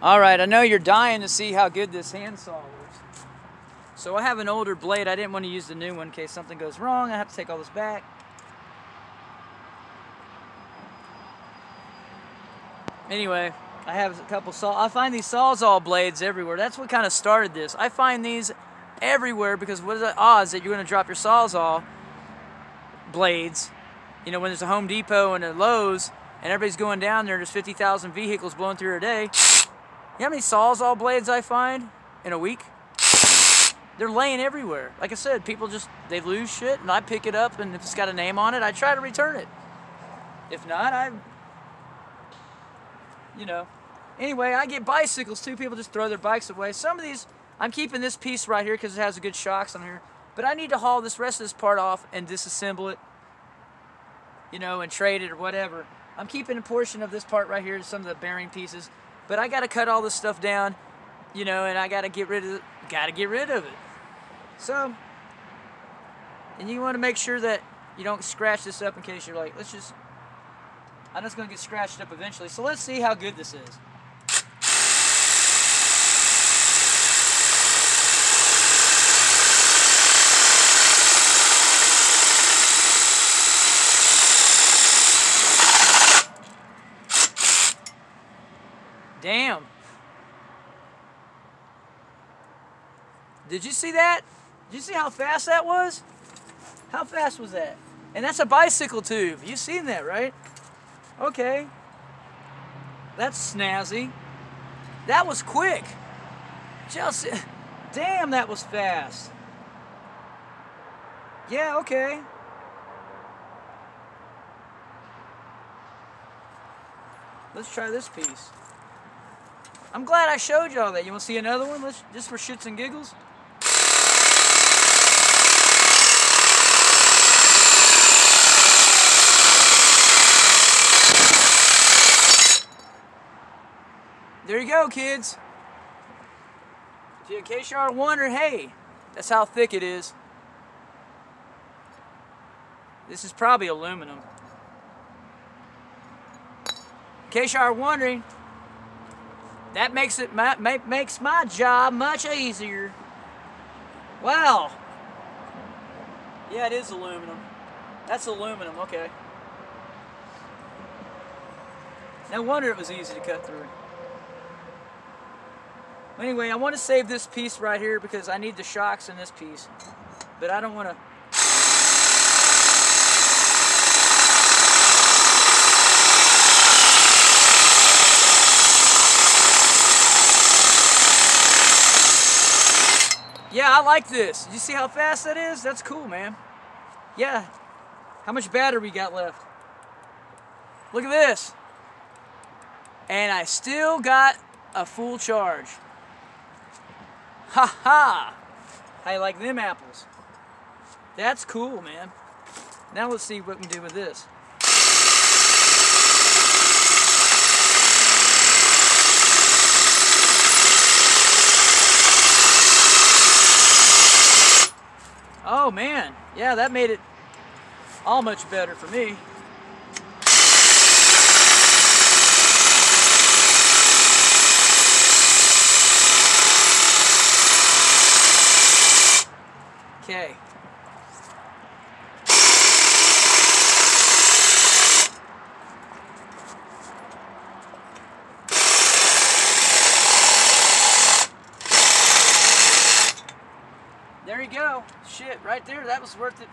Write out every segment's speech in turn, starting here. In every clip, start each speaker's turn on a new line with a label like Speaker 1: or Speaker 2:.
Speaker 1: Alright, I know you're dying to see how good this handsaw works. So I have an older blade. I didn't want to use the new one in case something goes wrong. I have to take all this back. Anyway, I have a couple I find these Sawzall blades everywhere. That's what kind of started this. I find these everywhere because what are the odds that you're going to drop your Sawzall blades, you know, when there's a Home Depot and a Lowe's and everybody's going down there, there's 50,000 vehicles blowing through a day. You know how many Sawzall blades I find in a week? They're laying everywhere. Like I said, people just, they lose shit and I pick it up, and if it's got a name on it, I try to return it. If not, you know. Anyway, I get bicycles too. People just throw their bikes away. Some of these, I'm keeping this piece right here because it has a good shocks on here. But I need to haul this rest of this part off and disassemble it, you know, and trade it or whatever. I'm keeping a portion of this part right here, some of the bearing pieces. But I got to cut all this stuff down, you know, and I got to get rid of it. Got to get rid of it. So, and you want to make sure that you don't scratch this up in case you're like, I'm just going to get scratched up eventually. So let's see how good this is. Damn. Did you see that? Did you see how fast that was? How fast was that? And that's a bicycle tube. You've seen that, right? Okay. That's snazzy. That was quick. Chelsea. Damn, that was fast. Yeah, okay. Let's try this piece. I'm glad I showed y'all that. You want to see another one? Just for shits and giggles? There you go, kids. In case you are wondering, hey, that's how thick it is. This is probably aluminum. In case you are wondering, that makes my job much easier. Wow. Yeah, it is aluminum. That's aluminum, okay. No wonder it was easy to cut through. Anyway, I want to save this piece right here because I need the shocks in this piece. But I don't want to... Yeah, I like this. Did you see how fast that is? That's cool, man. Yeah. How much battery we got left? Look at this. And I still got a full charge. Ha ha! How you like them apples? That's cool, man. Now let's see what we can do with this. Oh man, yeah, that made it all much better for me. Okay. There you go. Shit, right there. That was worth it.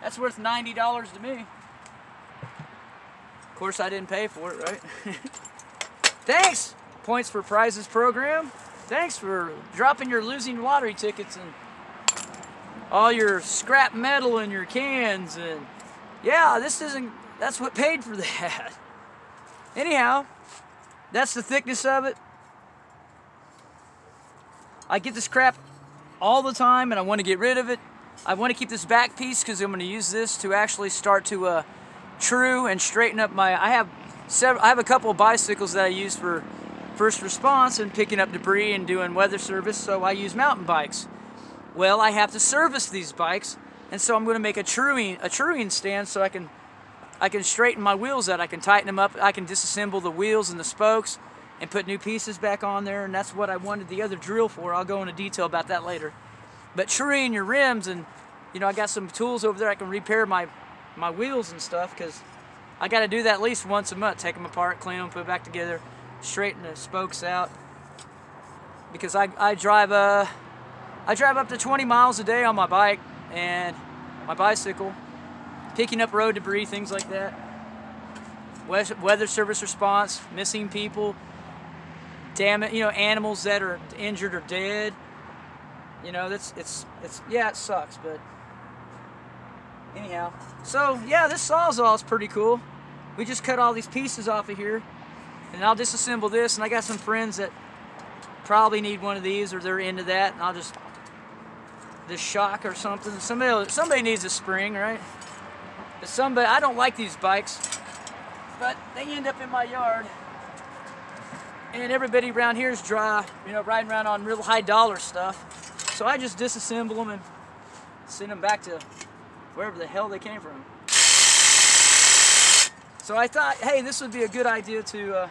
Speaker 1: That's worth $90 to me. Of course, I didn't pay for it, right? Thanks, Points for Prizes program. Thanks for dropping your losing lottery tickets and all your scrap metal in your cans. And yeah, that's what paid for that. Anyhow, that's the thickness of it. I get this crap all the time and I want to get rid of it. I want to keep this back piece because I'm going to use this to actually start to true and straighten up my... I have a couple of bicycles that I use for first response and picking up debris and doing weather service, so I use mountain bikes. Well, I have to service these bikes, and so I'm going to make a truing stand so I can straighten my wheels out. I can tighten them up. I can disassemble the wheels and the spokes and put new pieces back on there, and that's what I wanted the other drill for. I'll go into detail about that later. But truing your rims, and you know, I got some tools over there I can repair my wheels and stuff, because I got to do that at least once a month. Take them apart, clean them, put it back together, straighten the spokes out. Because I drive up to 20 miles a day on my bike and my bicycle, picking up road debris, things like that. Weather service response, missing people, animals that are injured or dead. You know, yeah, it sucks, but anyhow. So yeah, this Sawzall is pretty cool. We just cut all these pieces off of here, and I'll disassemble this. And I got some friends that probably need one of these, or they're into that, and I'll just this shock or something. Somebody needs a spring, right? But I don't like these bikes, but they end up in my yard, and everybody around here is dry, you know, riding around on real high dollar stuff. So I just disassemble them and send them back to wherever the hell they came from. So I thought, hey, this would be a good idea to,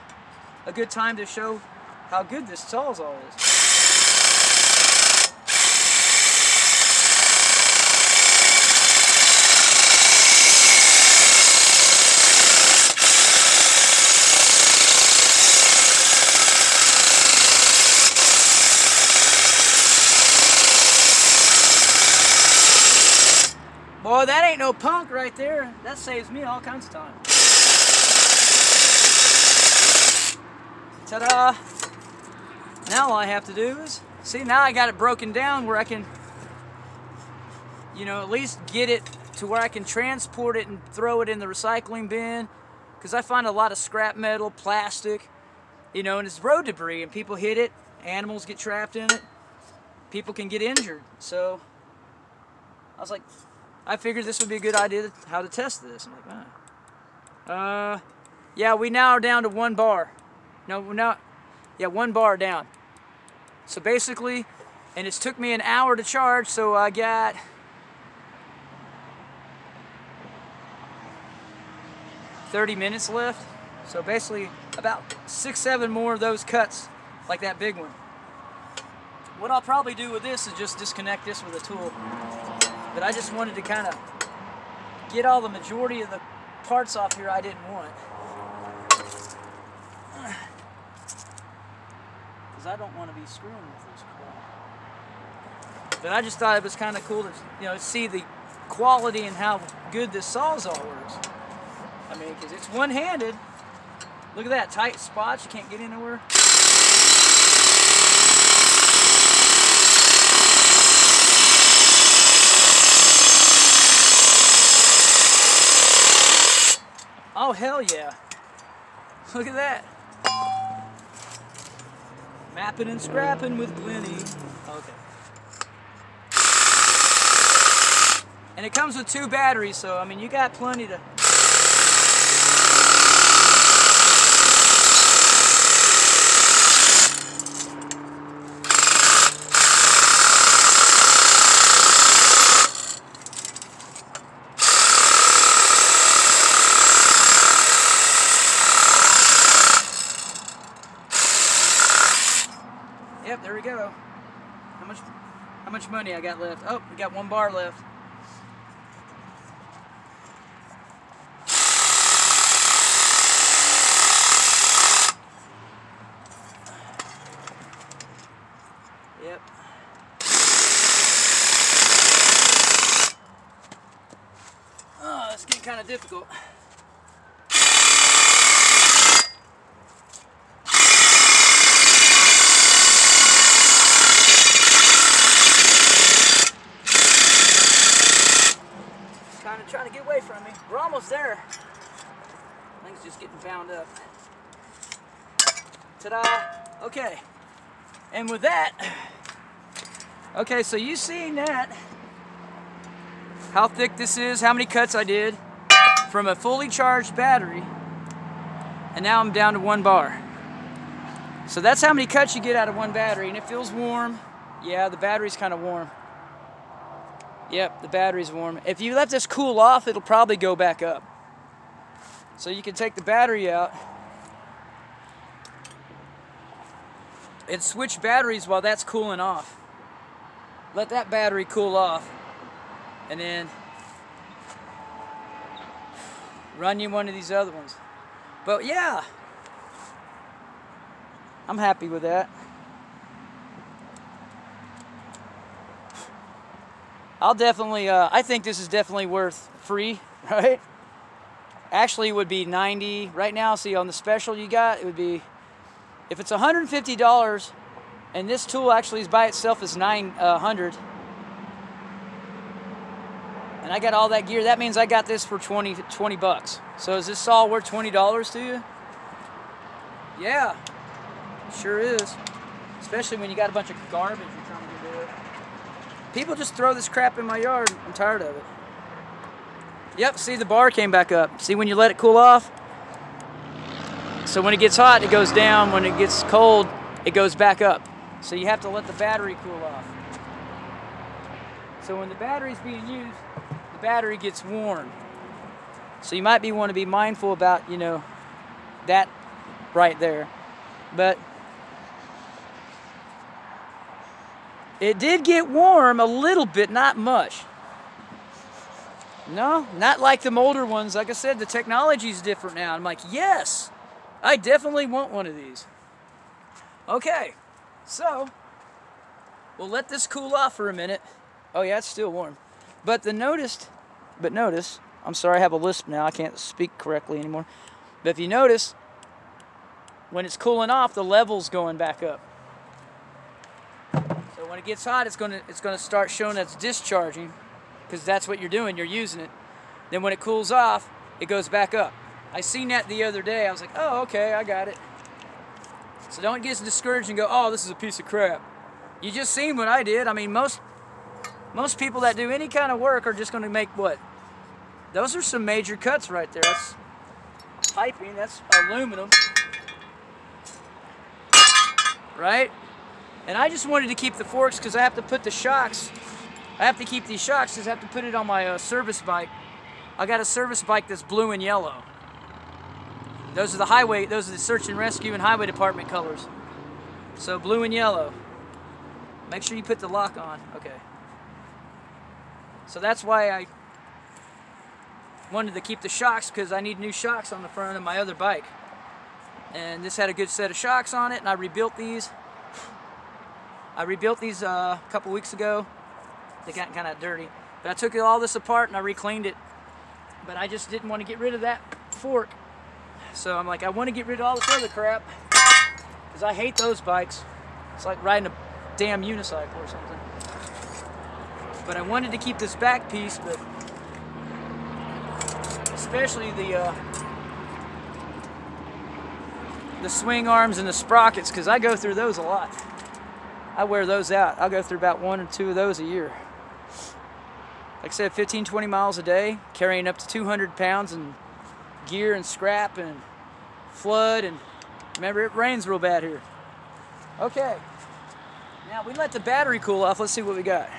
Speaker 1: a good time to show how good this Sawzall is. Boy, that ain't no punk right there. That saves me all kinds of time. Ta-da! Now all I have to do is, see, now I got it broken down where I can, you know, at least get it to where I can transport it and throw it in the recycling bin. Because I find a lot of scrap metal, plastic, you know, and it's road debris, and people hit it, animals get trapped in it, people can get injured. So I was like, I figured this would be a good idea how to test this. I'm like, oh. Yeah, we now are down to 1 bar. No, yeah, 1 bar down. So basically, and it's took me an hour to charge, so I got 30 minutes left. So basically, about 6-7 more of those cuts, like that big one. What I'll probably do with this is just disconnect this with a tool. But I just wanted to kind of get all the majority of the parts off here I didn't want. Because I don't want to be screwing with this crap. But I just thought it was kind of cool to, you know, see the quality and how good this Sawzall works. I mean, because it's one-handed. Look at that, tight spots, you can't get anywhere. Oh, hell yeah. Look at that. Mapping and scrapping with Glenny. Okay. And it comes with 2 batteries, so, I mean, you got plenty to... Yep, there we go. How much money I got left? Oh, we got 1 bar left. Yep. Oh, it's getting kind of difficult. Trying to get away from me. We're almost there. Things just getting bound up. Ta-da! Okay. And with that, okay, so you seen that, how thick this is, how many cuts I did from a fully charged battery, and now I'm down to 1 bar. So that's how many cuts you get out of 1 battery, and it feels warm. Yeah, the battery's kind of warm. Yep, the battery's warm. If you let this cool off, it'll probably go back up. So you can take the battery out. and switch batteries while that's cooling off. Let that battery cool off, and then run you one of these other ones. But yeah, I'm happy with that. I'll definitely, I think this is definitely worth free, right? Actually, it would be $90. Right now, see on the special you got, it would be, if it's $150, and this tool actually is by itself is $900. And I got all that gear. That means I got this for 20 bucks. So is this all worth $20 to you? Yeah, sure is. Especially when you got a bunch of garbage you're trying to get rid of. People just throw this crap in my yard. I'm tired of it. Yep, see the bar came back up. See when you let it cool off? So when it gets hot, it goes down. When it gets cold, it goes back up. So you have to let the battery cool off. So when the battery's being used, the battery gets warm. So you might want to be mindful about, you know, that right there. But it did get warm a little bit, not much. No, not like the older ones. Like I said, the technology's different now. I'm like, yes, I definitely want one of these. Okay, so we'll let this cool off for a minute. Oh yeah, it's still warm. But notice, I'm sorry, I have a lisp now. I can't speak correctly anymore. But if you notice, when it's cooling off, the level's going back up. So when it gets hot, it's gonna start showing that it's discharging, because that's what you're doing, you're using it. Then when it cools off, it goes back up. I seen that the other day. I was like, oh, okay, I got it. So don't get discouraged and go, oh, this is a piece of crap. You just seen what I did. I mean, most people that do any kind of work are just gonna make what? Those are some major cuts right there. That's piping, that's aluminum. Right? And I just wanted to keep the forks because I have to put the shocks. I have to keep these shocks because I have to put it on my service bike. I got a service bike that's blue and yellow. Those are the search and rescue and highway department colors. So blue and yellow. Make sure you put the lock on. Okay. So that's why I wanted to keep the shocks, because I need new shocks on the front of my other bike. And this had a good set of shocks on it, and I rebuilt these. A couple weeks ago. They got kind of dirty. But I took all this apart and I re-cleaned it. But I just didn't want to get rid of that fork. So I'm like, I want to get rid of all this other crap, because I hate those bikes. It's like riding a damn unicycle or something. But I wanted to keep this back piece, but especially the swing arms and the sprockets, because I go through those a lot. I wear those out. I'll go through about 1 or 2 of those a year. Like I said, 15, 20 miles a day, carrying up to 200 pounds in gear and scrap and flood. And remember, it rains real bad here. Okay. Now we let the battery cool off. Let's see what we got.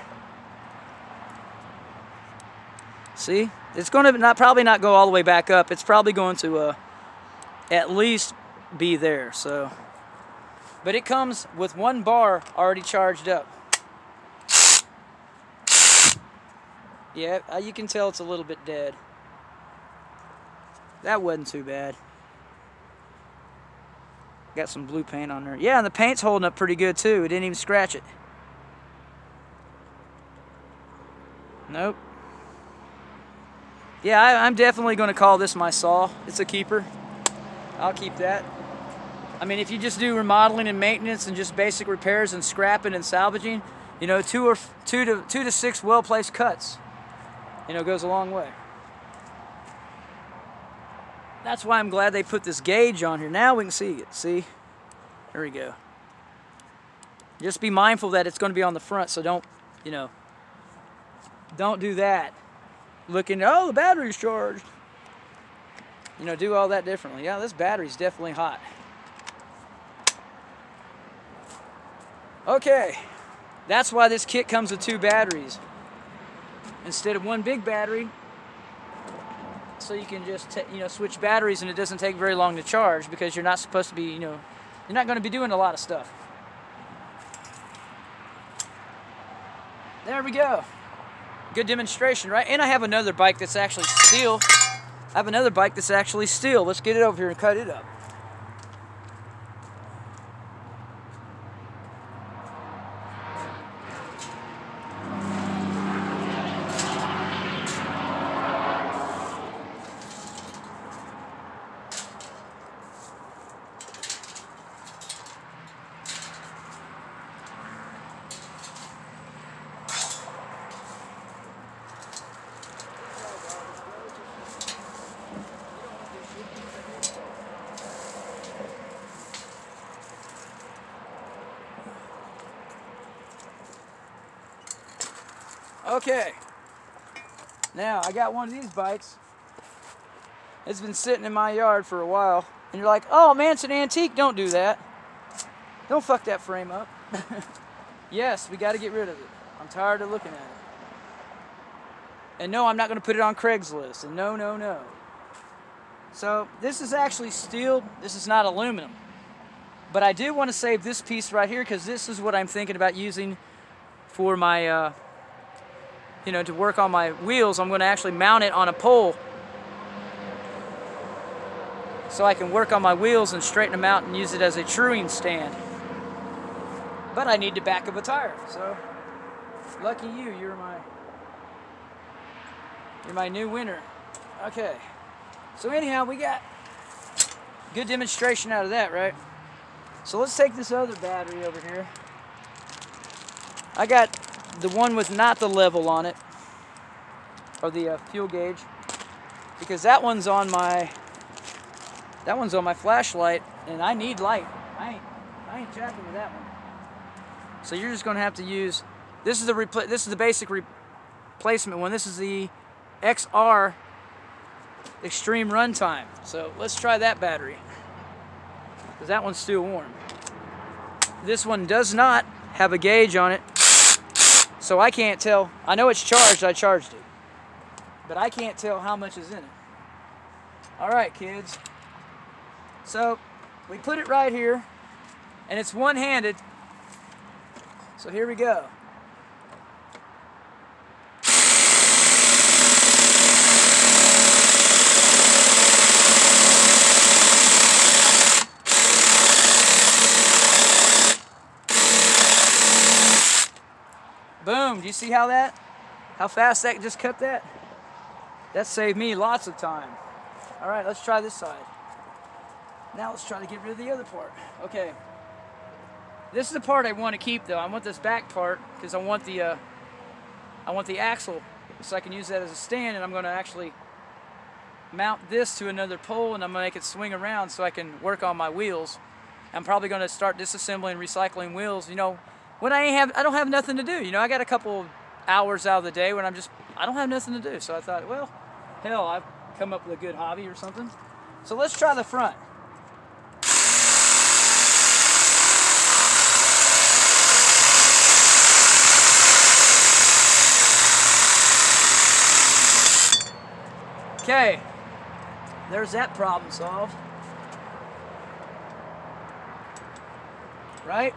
Speaker 1: See? It's going to probably not go all the way back up. It's probably going to at least be there. So, but it comes with 1 bar already charged up. Yeah, you can tell it's a little bit dead. That wasn't too bad. Got some blue paint on there. Yeah, and the paint's holding up pretty good too. It didn't even scratch it. Nope. Yeah, I'm definitely going to call this my saw. It's a keeper. I'll keep that. I mean, if you just do remodeling and maintenance and just basic repairs and scrapping and salvaging, you know, 2 to 6 well-placed cuts, you know, goes a long way. That's why I'm glad they put this gauge on here. Now we can see it. See? There we go. Just be mindful that it's going to be on the front, so don't, you know, don't do that. Looking, oh, the battery's charged. You know, do all that differently. Yeah, this battery's definitely hot. Okay, that's why this kit comes with 2 batteries instead of 1 big battery, so you can just switch batteries, and it doesn't take very long to charge, because you're not supposed to be, you know, you're not going to be doing a lot of stuff. There we go. Good demonstration, right? And I have another bike that's actually steel. Let's get it over here and cut it up. Okay, now I got one of these bikes. It's been sitting in my yard for a while, and you're like, oh man, it's an antique. Don't do that. Don't fuck that frame up. Yes, we got to get rid of it. I'm tired of looking at it. And no, I'm not going to put it on Craigslist. And no, no, no. So this is actually steel. This is not aluminum. But I do want to save this piece right here because this is what I'm thinking about using for my to work on my wheels. I'm going to actually mount it on a pole so I can work on my wheels and straighten them out and use it as a truing stand. But I need to back up a tire, so lucky you, you're my new winner. Okay, so anyhow, we got good demonstration out of that, right? So let's take this other battery over here. I got the one with not the level on it, or the fuel gauge, because that one's on my flashlight, and I need light. I ain't jacking with that one. So you're just gonna have to use this is the basic replacement one. This is the XR Extreme Runtime. So let's try that battery, because that one's still warm. This one does not have a gauge on it. So I can't tell. I know it's charged, I charged it. But I can't tell how much is in it. Alright, kids. So we put it right here, and it's one-handed. So here we go. Boom, do you see how fast that just cut that? That saved me lots of time. All right, let's try this side. Now let's try to get rid of the other part. Okay, this is the part I want to keep though. I want this back part because I want the axle so I can use that as a stand, and I'm going to actually mount this to another pole, and I'm going to make it swing around so I can work on my wheels. I'm probably going to start disassembling and recycling wheels, when I don't have nothing to do. I got a couple hours out of the day when I don't have nothing to do. So I thought, well, hell, I've come up with a good hobby or something. So let's try the front. Okay, there's that problem solved. Right?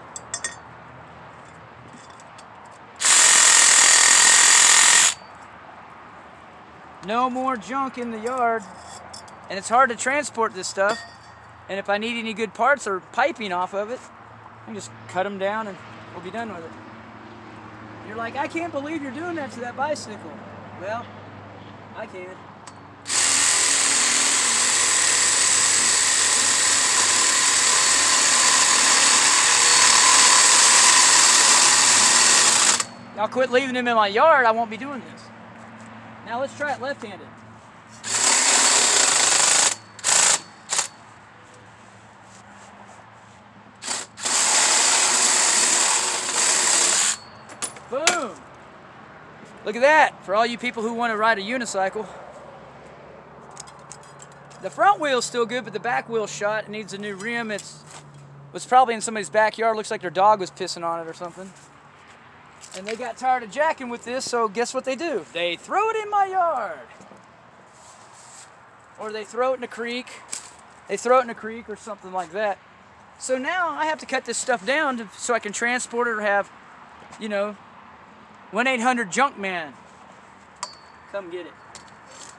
Speaker 1: No more junk in the yard. And it's hard to transport this stuff. And if I need any good parts or piping off of it, I can just cut them down and we'll be done with it. You're like, I can't believe you're doing that to that bicycle. Well, I can. I'll quit leaving them in my yard. I won't be doing this. Now let's try it left-handed. Boom! Look at that, for all you people who want to ride a unicycle. The front wheel's still good, but the back wheel's shot. It needs a new rim. It was probably in somebody's backyard. Looks like their dog was pissing on it or something. And they got tired of jacking with this, so guess what they do? They throw it in my yard. Or they throw it in a creek. They throw it in a creek or something like that. So now I have to cut this stuff down so I can transport it or have, 1-800-JUNKMAN. Come get it.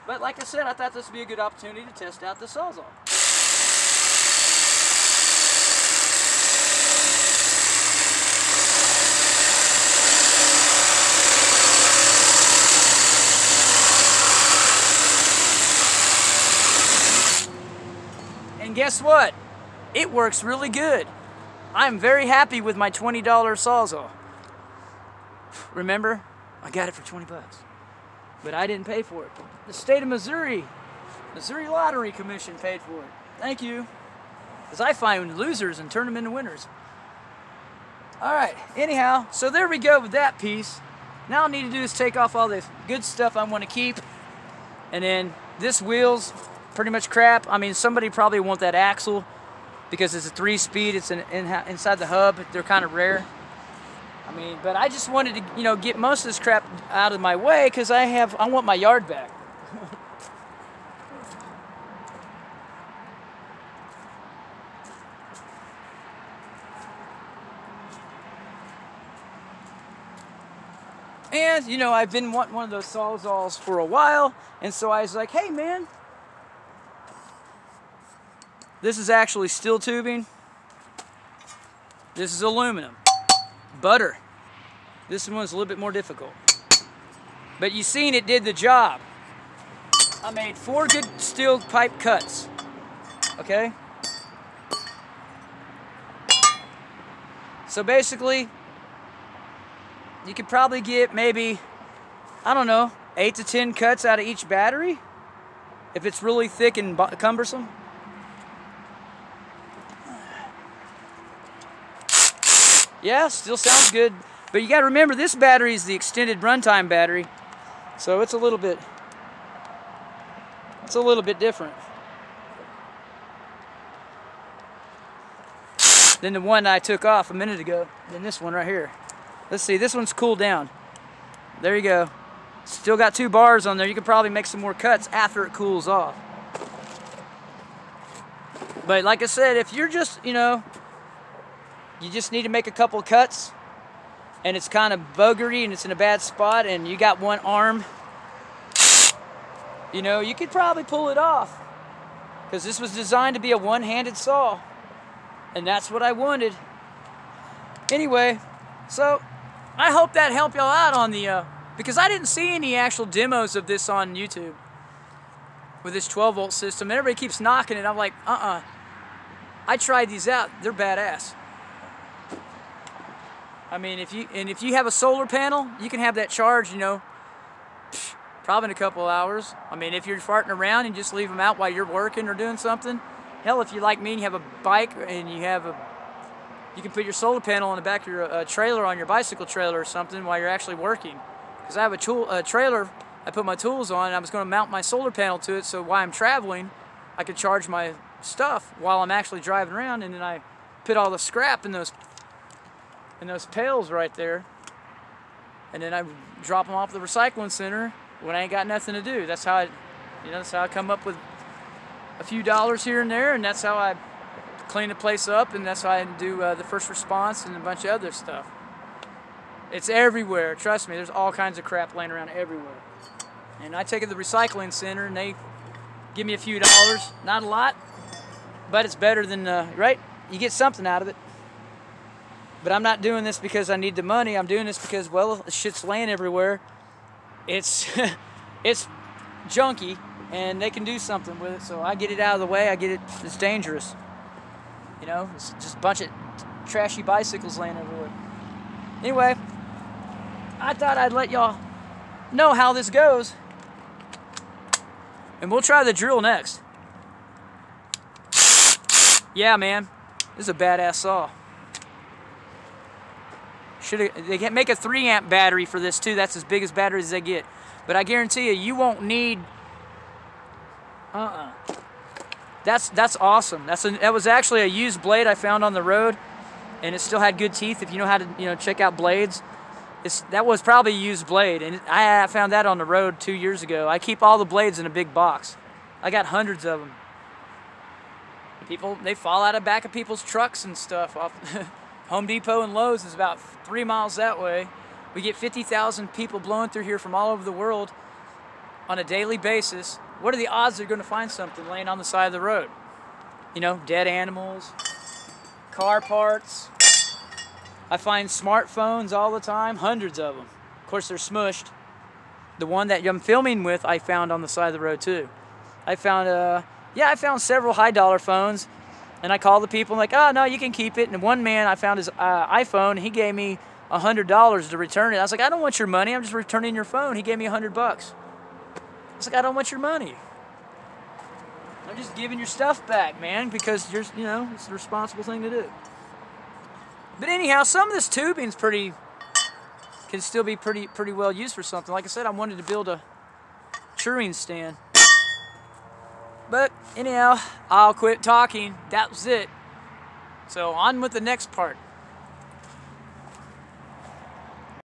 Speaker 1: But like I said, I thought this would be a good opportunity to test out the Sawzall. And guess what? It works really good. I'm very happy with my $20 Sawzall. Remember, I got it for 20 bucks, but I didn't pay for it. The state of Missouri Lottery Commission paid for it. Thank you. Because I find losers and turn them into winners. All right, anyhow, so there we go with that piece. Now all I need to do is take off all the good stuff I want to keep. And then this wheel's pretty much crap. I mean, somebody probably want that axle because it's a 3-speed, it's inside the hub. They're kind of rare. I mean, but I just wanted to, you know, get most of this crap out of my way because I want my yard back. And, you know, I've been wanting one of those Sawzalls for a while, and so I was like, hey, man, this is actually steel tubing. This is aluminum. Butter. This one's a little bit more difficult. But you seen it did the job. I made 4 good steel pipe cuts. Okay? So basically, you could probably get maybe, I don't know, 8 to 10 cuts out of each battery if it's really thick and cumbersome. Yeah, still sounds good. But you got to remember, this battery is the extended runtime battery, so it's a little bit different than the one I took off a minute ago, than this one right here. Let's see, this one's cooled down. There you go. Still got 2 bars on there. You could probably make some more cuts after it cools off. But like I said, if you're just, you know, you just need to make a couple cuts and it's kind of buggery and it's in a bad spot and you got one arm, you know, you could probably pull it off because this was designed to be a one-handed saw and that's what I wanted. Anyway, so I hope that helped y'all out on the, because I didn't see any actual demos of this on YouTube with this 12-volt system. And everybody keeps knocking it. I'm like, I tried these out. They're badass. I mean, if you have a solar panel, you can have that charged, you know, probably in a couple of hours. I mean, if you're farting around and just leave them out while you're working or doing something. Hell, if you're like me and you have a bike and you can put your solar panel on the back of your trailer on your bicycle trailer or something while you're actually working. Because I have a trailer I put my tools on and I was going to mount my solar panel to it so while I'm traveling, I could charge my stuff while I'm actually driving around, and then I put all the scrap in those pails right there, and then I drop them off at the recycling center when I ain't got nothing to do. That's how I come up with a few dollars here and there, and that's how I clean the place up, and that's how I do the first response and a bunch of other stuff. It's everywhere, trust me. There's all kinds of crap laying around everywhere. And I take it to the recycling center and they give me a few dollars. Not a lot, but it's better than, right? You get something out of it. But I'm not doing this because I need the money. I'm doing this because, well, the shit's laying everywhere. It's it's junky, and they can do something with it. So I get it out of the way. I get it. It's dangerous. You know, it's just a bunch of trashy bicycles laying everywhere. Anyway, I thought I'd let y'all know how this goes. And we'll try the drill next. Yeah, man. This is a badass saw. They can make a 3-amp battery for this too. That's as big as batteries as they get. But I guarantee you won't need. That's awesome. That was actually a used blade I found on the road, and it still had good teeth. If you know how to check out blades, that was probably a used blade, and I found that on the road 2 years ago. I keep all the blades in a big box. I got hundreds of them. They fall out of the back of people's trucks and stuff off. Home Depot and Lowe's is about 3 miles that way. We get 50,000 people blowing through here from all over the world on a daily basis. What are the odds they're going to find something laying on the side of the road? You know, dead animals, car parts. I find smartphones all the time, hundreds of them. Of course, they're smushed. The one that I'm filming with, I found on the side of the road too. I found, I found several high-dollar phones, and I called the people, I'm like, oh, no, you can keep it. And one man, I found his iPhone, and he gave me $100 to return it. I was like, I don't want your money. I'm just returning your phone. He gave me $100. I was like, I don't want your money. I'm just giving your stuff back, man, because you're, you know, it's the responsible thing to do. But anyhow, some of this tubing's can still be pretty well used for something. Like I said, I wanted to build a cheering stand. But anyhow, I'll quit talking. That was it. So on with the next part.